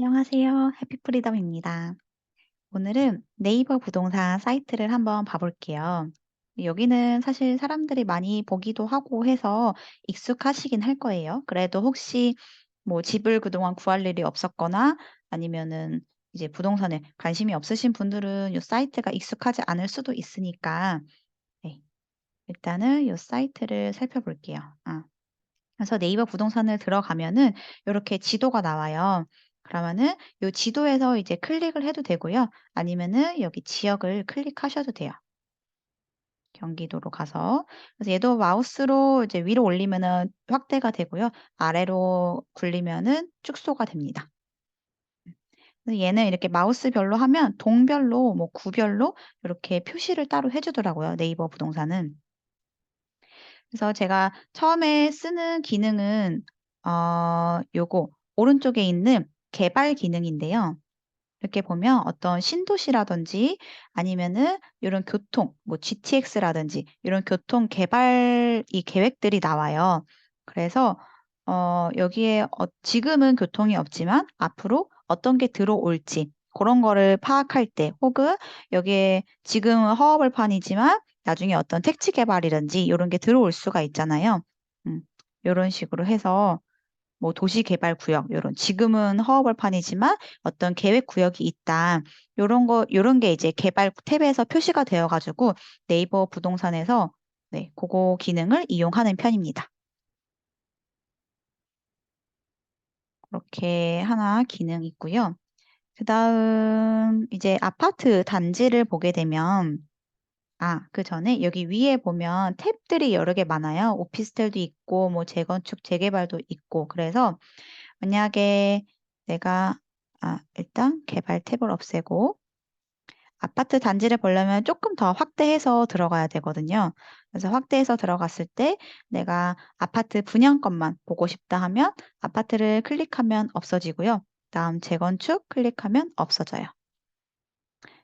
안녕하세요. 해피프리덤입니다. 오늘은 네이버 부동산 사이트를 한번 봐볼게요. 여기는 사실 사람들이 많이 보기도 하고 해서 익숙하시긴 할 거예요. 그래도 혹시 뭐 집을 그동안 구할 일이 없었거나 아니면은 이제 부동산에 관심이 없으신 분들은 이 사이트가 익숙하지 않을 수도 있으니까 네, 일단은 이 사이트를 살펴볼게요. 그래서 네이버 부동산을 들어가면은 요렇게 지도가 나와요. 그러면은 요 지도에서 이제 클릭을 해도 되고요. 아니면은 여기 지역을 클릭하셔도 돼요. 경기도로 가서. 그래서 얘도 마우스로 이제 위로 올리면은 확대가 되고요. 아래로 굴리면은 축소가 됩니다. 그래서 얘는 이렇게 마우스별로 하면 동별로 뭐 구별로 이렇게 표시를 따로 해 주더라고요, 네이버 부동산은. 그래서 제가 처음에 쓰는 기능은 요거 오른쪽에 있는 개발 기능인데요. 이렇게 보면 어떤 신도시라든지 아니면은 요런 교통 뭐 GTX라든지 이런 교통 개발 이 계획들이 나와요. 그래서 여기에 지금은 교통이 없지만 앞으로 어떤 게 들어올지 그런 거를 파악할 때 혹은 여기에 지금은 허허벌판이지만 나중에 어떤 택지 개발이든지 요런 게 들어올 수가 있잖아요. 음 요런 식으로 해서 뭐 도시개발구역 요런 지금은 허허벌판이지만 어떤 계획구역이 있다. 요런 게 이제 개발 탭에서 표시가 되어 가지고 네이버 부동산에서 네 고거 기능을 이용하는 편입니다. 그렇게 하나 기능 있고요. 그다음 이제 아파트 단지를 보게 되면 그전에 여기 위에 보면 탭들이 여러 개 많아요. 오피스텔도 있고 뭐 재건축, 재개발도 있고 그래서 만약에 내가 일단 개발 탭을 없애고 아파트 단지를 보려면 조금 더 확대해서 들어가야 되거든요. 그래서 확대해서 들어갔을 때 내가 아파트 분양권만 보고 싶다 하면 아파트를 클릭하면 없어지고요. 그다음 재건축 클릭하면 없어져요.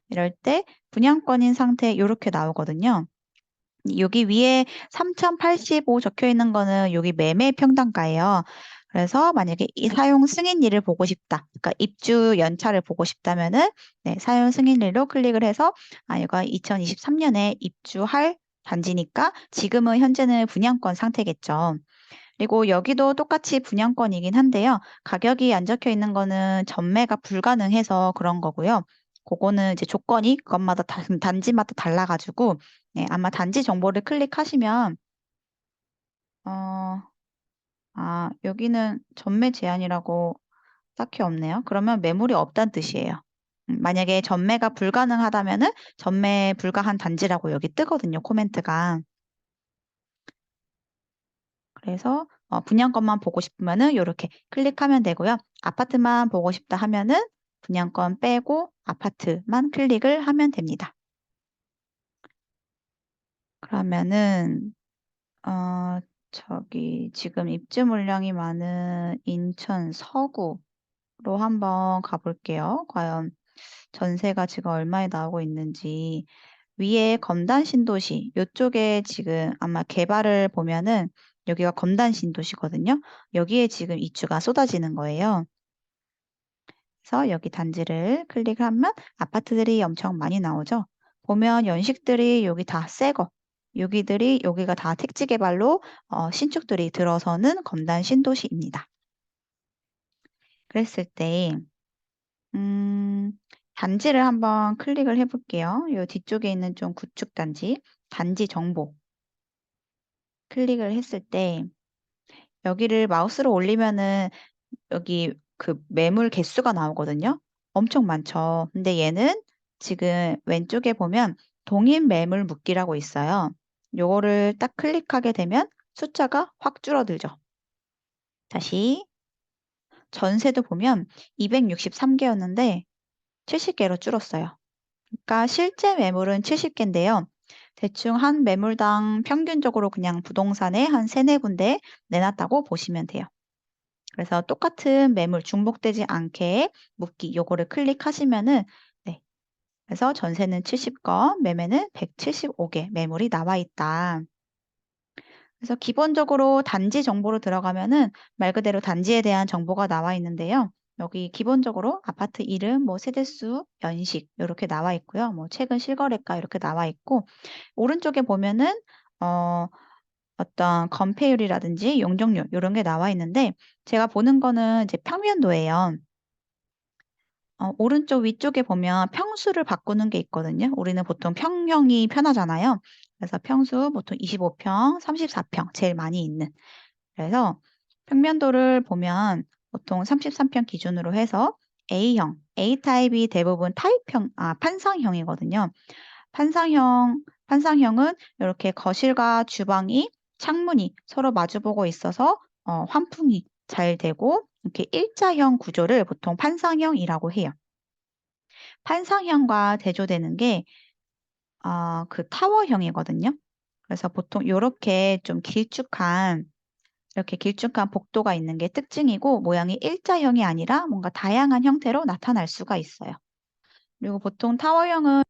이럴 때 분양권인 상태 요렇게 나오거든요. 여기 위에 3,085 적혀 있는 거는 여기 매매 평단가예요. 그래서 만약에 이 사용 승인일을 보고 싶다. 그러니까 입주 연차를 보고 싶다면은 네, 사용 승인일로 클릭을 해서 이거 2023년에 입주할 단지니까 지금은 현재는 분양권 상태겠죠. 그리고 여기도 똑같이 분양권이긴 한데요. 가격이 안 적혀 있는 거는 전매가 불가능해서 그런 거고요. 그거는 이제 조건이 그것마다 단지마다 달라 가지고 네, 아마 단지 정보를 클릭하시면 어 여기는 전매 제한이라고 딱히 없네요. 그러면 매물이 없다는 뜻이에요. 만약에 전매가 불가능하다면은 전매 불가한 단지라고 여기 뜨거든요, 코멘트가. 그래서 분양권만 보고 싶으면은 요렇게 클릭하면 되고요. 아파트만 보고 싶다 하면은 분양권 빼고 아파트만 클릭을 하면 됩니다. 그러면은 저기 지금 입주 물량이 많은 인천 서구로 한번 가 볼게요. 과연 전세가 지금 얼마에 나오고 있는지. 위에 검단 신도시 요쪽에 지금 아마 개발을 보면은 여기가 검단 신도시거든요. 여기에 지금 입주가 쏟아지는 거예요. 그래서 여기 단지를 클릭하면 아파트들이 엄청 많이 나오죠. 보면 연식들이 여기 다 새 거. 여기가 다 택지 개발로 신축들이 들어서는 검단 신도시입니다. 그랬을 때 음 단지를 한번 클릭을 해 볼게요. 요 뒤쪽에 있는 좀 구축 단지, 단지 정보 클릭을 했을 때 여기를 마우스로 올리면은 여기 그 매물 개수가 나오거든요. 엄청 많죠. 근데 얘는 지금 왼쪽에 보면 동일 매물 묶기라고 있어요. 요거를 딱 클릭하게 되면 숫자가 확 줄어들죠. 다시 전세도 보면 263 개였는데 70 개로 줄었어요. 그러니까 실제 매물은 70 개인데요. 대충 한 매물당 평균적으로 그냥 부동산에 한 3-4 군데 내놨다고 보시면 돼요. 그래서 똑같은 매물 중복되지 않게 묶기 요거를 클릭하시면은 네. 그래서 전세는 70건, 매매는 175개 매물이 나와 있다. 그래서 기본적으로 단지 정보로 들어가면은 말 그대로 단지에 대한 정보가 나와 있는데요. 여기 기본적으로 아파트 이름, 뭐 세대수, 연식 요렇게 나와 있고요. 뭐 최근 실거래가 이렇게 나와 있고 오른쪽에 보면은 어 어떤 건폐율이라든지 용적률 요런 게 나와 있는데 제가 보는 거는 이제 평면도예요. 오른쪽 위쪽에 보면 평수를 바꾸는 게 있거든요. 우리는 보통 평형이 편하잖아요. 그래서 평수 보통 25평, 34평 제일 많이 있는. 그래서 평면도를 보면 보통 33평 기준으로 해서 A형, A타입이 대부분 판상형이거든요. 판상형은 이렇게 거실과 주방이 창문이 서로 마주보고 있어서 환풍이 잘 되고 이렇게 일자형 구조를 보통 판상형이라고 해요. 판상형과 대조되는 게 그 타워형이거든요. 그래서 보통 요렇게 좀 이렇게 길쭉한 복도가 있는 게 특징이고 모양이 일자형이 아니라 뭔가 다양한 형태로 나타날 수가 있어요. 그리고 보통 타워형은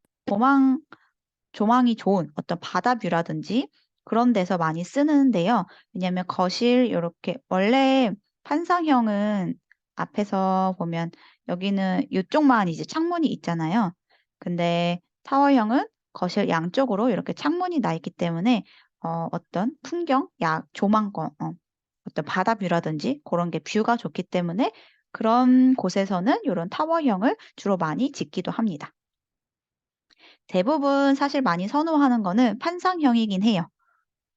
조망이 좋은 어떤 바다뷰라든지 그런 데서 많이 쓰는데요. 왜냐하면 거실 요렇게 원래 판상형은 앞에서 보면 여기는 이쪽만 이제 창문이 있잖아요. 근데 타워형은 거실 양쪽으로 이렇게 창문이 나 있기 때문에 어떤 풍경, 조망권, 어떤 바다뷰라든지 그런 게 뷰가 좋기 때문에 그런 곳에서는 이런 타워형을 주로 많이 짓기도 합니다. 대부분 사실 많이 선호하는 거는 판상형이긴 해요.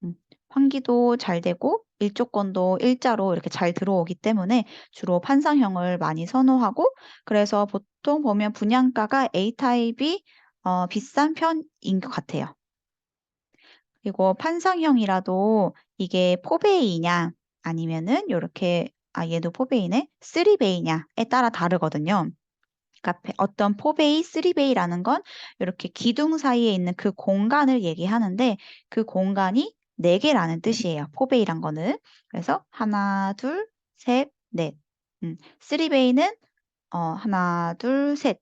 음, 환기도 잘 되고 일조권도 일자로 이렇게 잘 들어오기 때문에 주로 판상형을 많이 선호하고 그래서 보통 보면 분양가가 A타입이 비싼 편인 것 같아요. 그리고 판상형이라도 이게 포베이냐 아니면은 요렇게 얘도 포베이네. 3베이냐에 따라 다르거든요. 그러니까 어떤 포베이, 3베이라는 건 이렇게 기둥 사이에 있는 그 공간을 얘기하는데 그 공간이 4개라는 뜻이에요. 포베이란 거는. 그래서 하나, 둘, 셋, 넷. 3베이는 하나, 둘, 셋.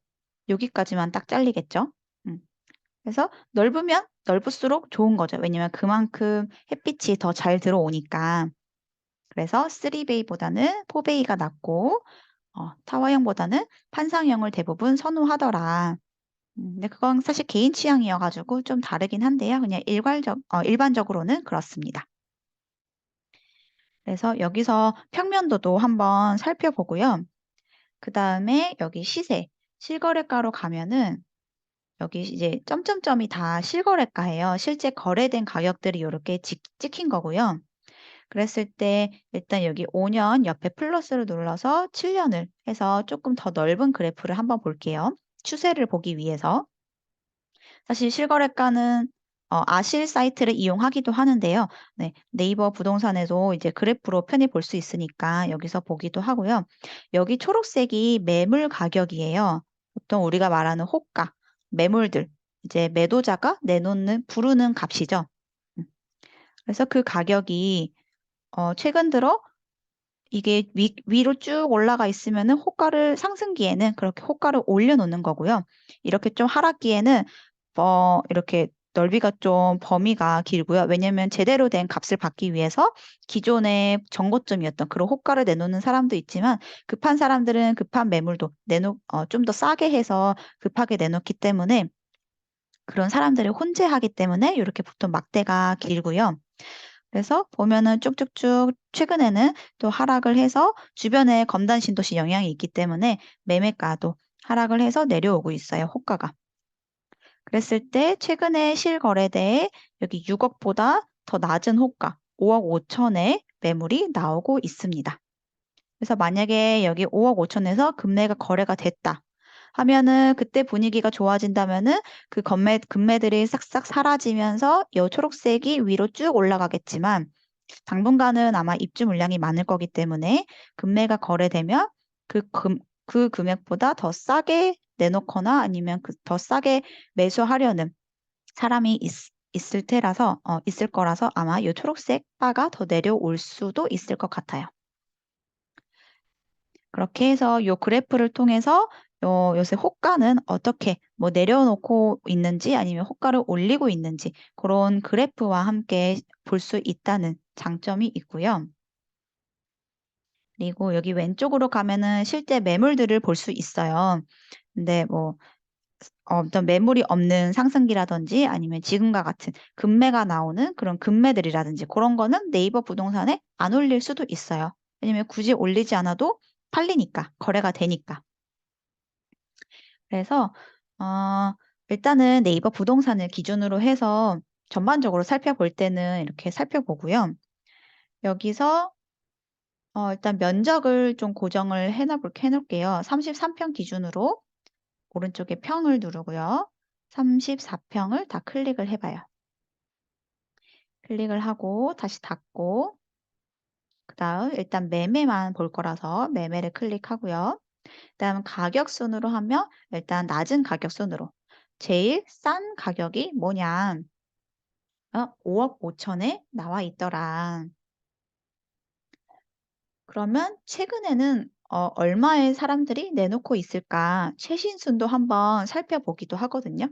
여기까지만 딱 잘리겠죠. 음. 그래서 넓으면 넓을수록 좋은 거죠. 왜냐면 그만큼 햇빛이 더 잘 들어오니까. 그래서 3베이보다는 4베이가 낫고 타워형보다는 판상형을 대부분 선호하더라. 근데 그건 사실 개인 취향이어가지고 좀 다르긴 한데요. 그냥 일반적으로는 그렇습니다. 그래서 여기서 평면도도 한번 살펴보고요. 그 다음에 여기 실거래가로 가면은 여기 이제 점점점이 다 실거래가예요. 실제 거래된 가격들이 이렇게 찍힌 거고요. 그랬을 때 일단 여기 5년 옆에 플러스를 눌러서 7년을 해서 조금 더 넓은 그래프를 한번 볼게요. 추세를 보기 위해서. 사실 실거래가는 아실 사이트를 이용하기도 하는데요. 네, 네이버 부동산에도 이제 그래프로 편히 볼 수 있으니까 여기서 보기도 하고요. 여기 초록색이 매물 가격이에요. 보통 우리가 말하는 호가, 매물들, 이제 매도자가 부르는 값이죠. 음, 그래서 그 가격이 최근 들어 이게 위로 쭉 올라가 있으면은 상승기에는 그렇게 호가를 올려놓는 거고요. 이렇게 좀 하락기에는 이렇게 넓이가 좀 범위가 길고요. 왜냐면 제대로 된 값을 받기 위해서 기존의 정고점이었던 그런 호가를 내놓는 사람도 있지만 급한 사람들은 급한 매물도 좀 더 싸게 해서 급하게 내놓기 때문에 그런 사람들을 혼재하기 때문에 이렇게 보통 막대가 길고요. 그래서 보면은 쭉쭉쭉 최근에는 또 하락을 해서 주변에 검단 신도시 영향이 있기 때문에 매매가도 하락을 해서 내려오고 있어요. 호가가. 그랬을 때 최근에 실거래대에 여기 6억보다 더 낮은 호가 5억 5천에 매물이 나오고 있습니다. 그래서 만약에 여기 5억 5천에서 금매가 거래가 됐다 하면은 그때 분위기가 좋아진다면은 그 금매들이 싹싹 사라지면서 이 초록색이 위로 쭉 올라가겠지만 당분간은 아마 입주 물량이 많을 거기 때문에 금매가 거래되면 그 금액보다 더 싸게 내놓거나 아니면 더 싸게 매수하려는 사람이 있을 거라서 아마 이 초록색 바가 더 내려올 수도 있을 것 같아요. 그렇게 해서 이 그래프를 통해서 요새 호가는 어떻게 뭐 내려놓고 있는지 아니면 호가를 올리고 있는지 그런 그래프와 함께 볼 수 있다는 장점이 있고요. 그리고 여기 왼쪽으로 가면은 실제 매물들을 볼 수 있어요. 근데 뭐 어떤 매물이 없는 상승기라든지 아니면 지금과 같은 급매가 나오는 그런 급매들이라든지 그런 거는 네이버 부동산에 안 올릴 수도 있어요. 왜냐면 굳이 올리지 않아도 팔리니까, 거래가 되니까. 그래서 어 일단은 네이버 부동산을 기준으로 해서 전반적으로 살펴볼 때는 이렇게 살펴보고요. 여기서 일단 면적을 좀 고정을 해 놓을게요. 33평 기준으로 오른쪽에 평을 누르고요. 34평을 다 클릭을 해 봐요. 클릭을 하고 다시 닫고 그다음 일단 매매만 볼 거라서 매매를 클릭하고요. 그다음 가격 순으로 하면 일단 낮은 가격 순으로 제일 싼 가격이 뭐냐? 5억 5천에 나와 있더라. 그러면 최근에는 얼마에 사람들이 내놓고 있을까? 최신순도 한번 살펴보기도 하거든요.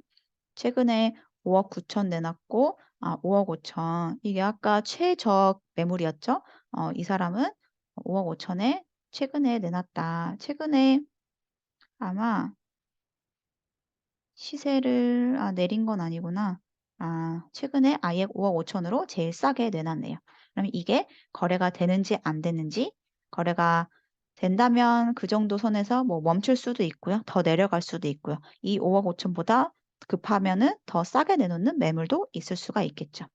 최근에 5억 9천 내놨고 5억 5천 이게 아까 최저 매물이었죠. 이 사람은 5억 5천에 최근에 내놨다. 최근에 아마 시세를 내린 건 아니구나. 최근에 아예 5억 5천으로 제일 싸게 내놨네요. 그럼 이게 거래가 되는지 안 되는지 거래가 된다면 그 정도 선에서 뭐 멈출 수도 있고요. 더 내려갈 수도 있고요. 이 5억 5천보다 급하면은 더 싸게 내놓는 매물도 있을 수가 있겠죠.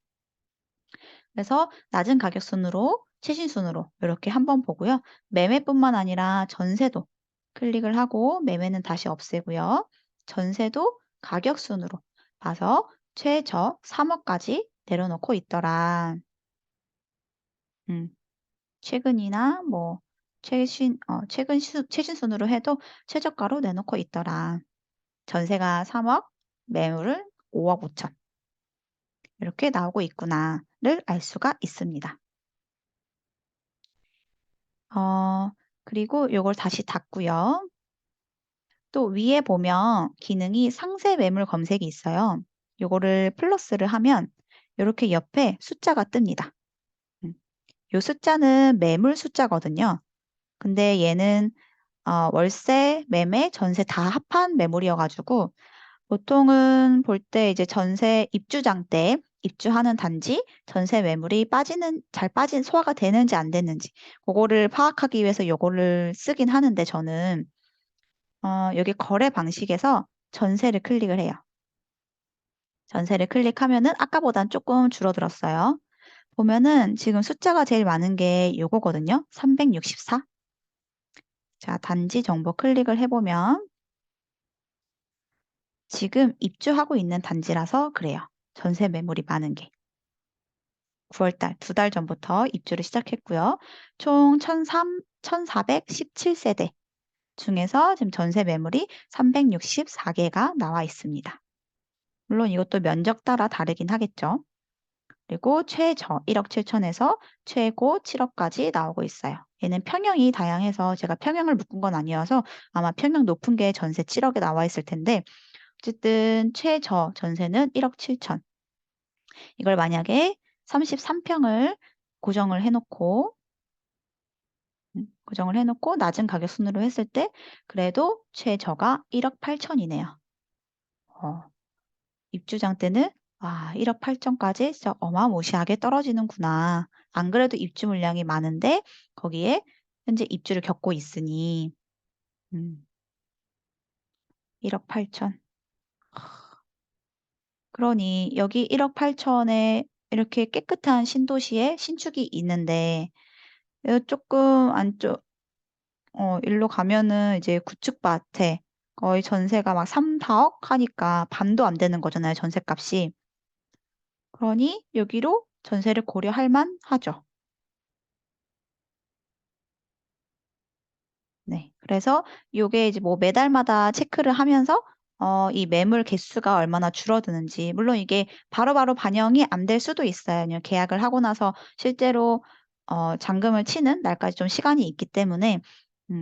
그래서 낮은 가격 순으로 최신 순으로 이렇게 한번 보고요. 매매뿐만 아니라 전세도 클릭을 하고 매매는 다시 없애고요. 전세도 가격 순으로 봐서 최저 3억까지 내려놓고 있더라. 음, 최근이나 뭐 최신 순으로 해도 최저가로 내놓고 있더라. 전세가 3억, 매물은 5억 5천 이렇게 나오고 있구나를 알 수가 있습니다. 어 그리고 요걸 다시 닫고요. 또 위에 보면 기능이 상세 매물 검색이 있어요. 요거를 플러스를 하면 요렇게 옆에 숫자가 뜹니다. 음. 요 숫자는 매물 숫자거든요. 근데 얘는 월세, 매매, 전세 다 합한 매물이어 가지고 보통은 볼 때 이제 전세 입주장 때 입주하는 단지 전세 매물이 잘 소화가 되는지 안 되는지 고거를 파악하기 위해서 요거를 쓰긴 하는데 저는 여기 거래 방식에서 전세를 클릭을 해요. 전세를 클릭하면은 아까보단 쪼끔 줄어들었어요. 보면은 지금 숫자가 제일 많은 게 요거거든요. 364. 자, 단지 정보 클릭을 해 보면 지금 입주하고 있는 단지라서 그래요. 전세 매물이 많은 게. 9월 달, 2달 전부터 입주를 시작했고요. 총 1,417 세대 중에서 지금 전세 매물이 364 개가 나와 있습니다. 물론 이것도 면적 따라 다르긴 하겠죠. 그리고 최저 1억 7천에서 최고 7억까지 나오고 있어요. 얘는 평형이 다양해서 제가 평형을 묶은 건 아니어서 아마 평형 높은 게 전세 7억에 나와 있을 텐데 어쨌든 최저 전세는 1억 7천. 이걸 만약에 33평을 고정을 해 놓고 낮은 가격 순으로 했을 때 그래도 최저가 1억 8천이네요. 어. 입주장 때는 1억 8천까지 진짜 어마무시하게 떨어지는구나. 안 그래도 입주 물량이 많은데 거기에 현재 입주를 겪고 있으니 음 1억 8천. 그러니 여기 1억 8천에 이렇게 깨끗한 신도시에 신축이 있는데 쪼끔 안쪽 일로 가면은 이제 구축밭에 거의 전세가 막 3-4억 하니까 반도 안 되는 거잖아요, 전셋값이. 그러니 여기로 전세를 고려할 만하죠. 네. 그래서 요게 이제 뭐 매달마다 체크를 하면서 이 매물 개수가 얼마나 줄어드는지 물론 이게 바로바로 반영이 안 될 수도 있어요. 왜냐면 계약을 하고 나서 실제로 잔금을 치는 날까지 좀 시간이 있기 때문에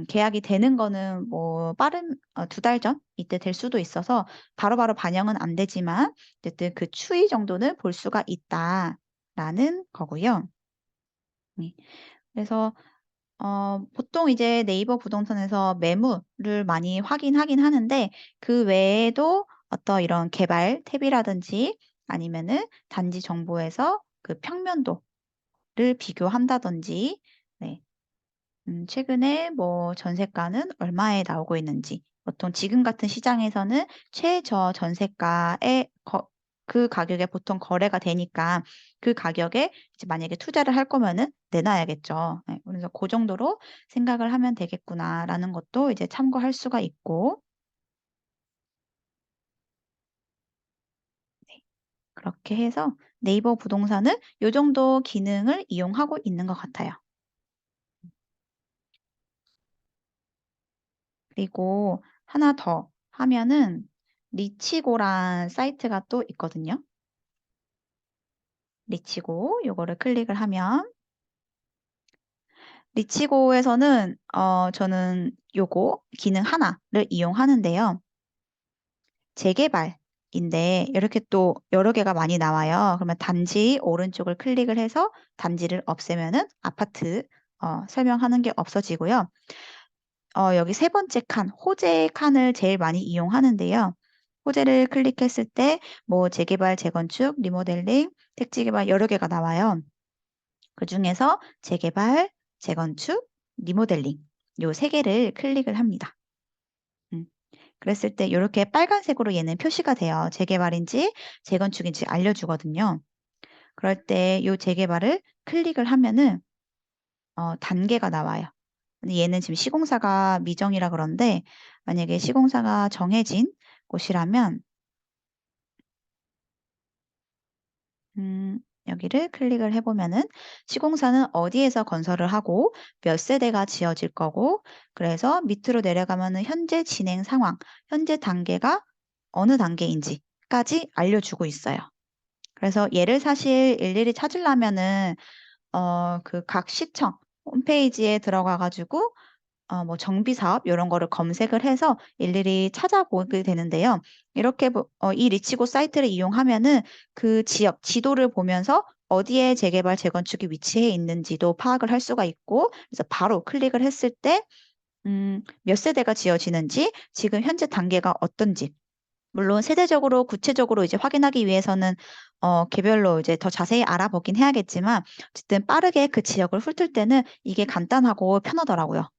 계약이 되는 거는 뭐 빠른 2달 전 이때 될 수도 있어서 바로바로 반영은 안 되지만 어쨌든 그 추이 정도는 볼 수가 있다라는 거고요. 네. 그래서 보통 이제 네이버 부동산에서 매물을 많이 확인하긴 하는데 그 외에도 어떤 이런 개발 탭이라든지 아니면은 단지 정보에서 그 평면도를 비교한다든지 네. 최근에 뭐 전세가는 얼마에 나오고 있는지 보통 지금 같은 시장에서는 최저 전세가에 그 가격에 보통 거래가 되니까 그 가격에 이제 만약에 투자를 할 거면은 내놔야겠죠. 예. 그래서 그 정도로 생각을 하면 되겠구나라는 것도 이제 참고할 수가 있고 네. 그렇게 해서 네이버 부동산은 요 정도 기능을 이용하고 있는 것 같아요. 그리고 하나 더 하면은 리치고란 사이트가 또 있거든요. 리치고 요거를 클릭을 하면 리치고에서는 저는 요거 기능 하나를 이용하는데요. 재개발인데 이렇게 또 여러 개가 많이 나와요. 그러면 단지 오른쪽을 클릭을 해서 단지를 없애면은 아파트 설명하는 게 없어지고요. 여기 세 번째 칸, 호재 칸을 제일 많이 이용하는데요. 호재를 클릭했을 때 뭐 재개발, 재건축, 리모델링, 택지 개발 여러 개가 나와요. 그중에서 재개발, 재건축, 리모델링 요 세 개를 클릭을 합니다. 음. 그랬을 때 요렇게 빨간색으로 얘는 표시가 돼요. 재개발인지 재건축인지 알려주거든요. 그럴 때 요 재개발을 클릭을 하면은 단계가 나와요. 근데 얘는 지금 시공사가 미정이라 그런데 만약에 시공사가 정해진 곳이라면 음 여기를 클릭을 해 보면은 시공사는 어디에서 건설을 하고 몇 세대가 지어질 거고 그래서 밑으로 내려가면은 현재 진행 상황, 현재 단계가 어느 단계인지까지 알려주고 있어요. 그래서 얘를 사실 일일이 찾으려면은 그 각 시청 홈페이지에 들어가 가지고 뭐 정비 사업 요런 거를 검색을 해서 일일이 찾아보게 되는데요. 이렇게 이 리치고 사이트를 이용하면은 그 지역 지도를 보면서 어디에 재개발, 재건축이 위치해 있는지도 파악을 할 수가 있고 그래서 바로 클릭을 했을 때 몇 세대가 지어지는지 지금 현재 단계가 어떤지 물론 세대적으로 구체적으로 이제 확인하기 위해서는 개별로 이제 더 자세히 알아보긴 해야겠지만 어쨌든 빠르게 그 지역을 훑을 때는 이게 간단하고 편하더라고요.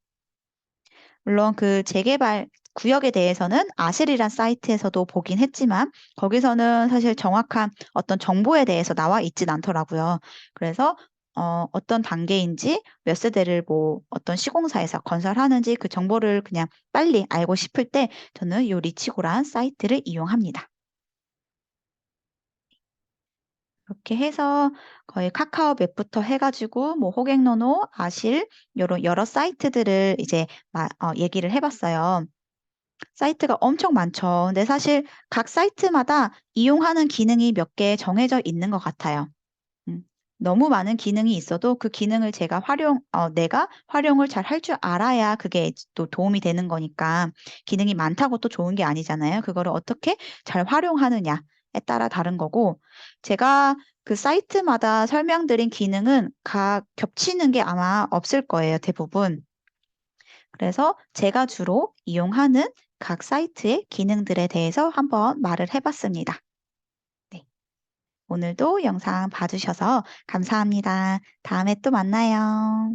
물론 그 재개발 구역에 대해서는 아실이란 사이트에서도 보긴 했지만 거기서는 사실 정확한 어떤 정보에 대해서 나와 있진 않더라고요. 그래서 어떤 단계인지 몇 세대를 뭐 어떤 시공사에서 건설하는지 그 정보를 그냥 빨리 알고 싶을 때 저는 요 리치고란 사이트를 이용합니다. 그렇게 해서 거의 카카오 맵부터 해 가지고 뭐 호갱노노, 아실 요런 여러 사이트들을 이제 얘기를 해 봤어요. 사이트가 엄청 많죠. 근데 사실 각 사이트마다 이용하는 기능이 몇 개 정해져 있는 것 같아요. 음. 너무 많은 기능이 있어도 그 기능을 내가 활용을 잘 할 줄 알아야 그게 또 도움이 되는 거니까 기능이 많다고 또 좋은 게 아니잖아요. 그거를 어떻게 잘 활용하느냐에 따라 다른 거고 제가 그 사이트마다 설명드린 기능은 각 겹치는 게 아마 없을 거예요, 대부분. 그래서 제가 주로 이용하는 각 사이트의 기능들에 대해서 한번 말을 해 봤습니다. 네. 오늘도 영상 봐주셔서 감사합니다. 다음에 또 만나요.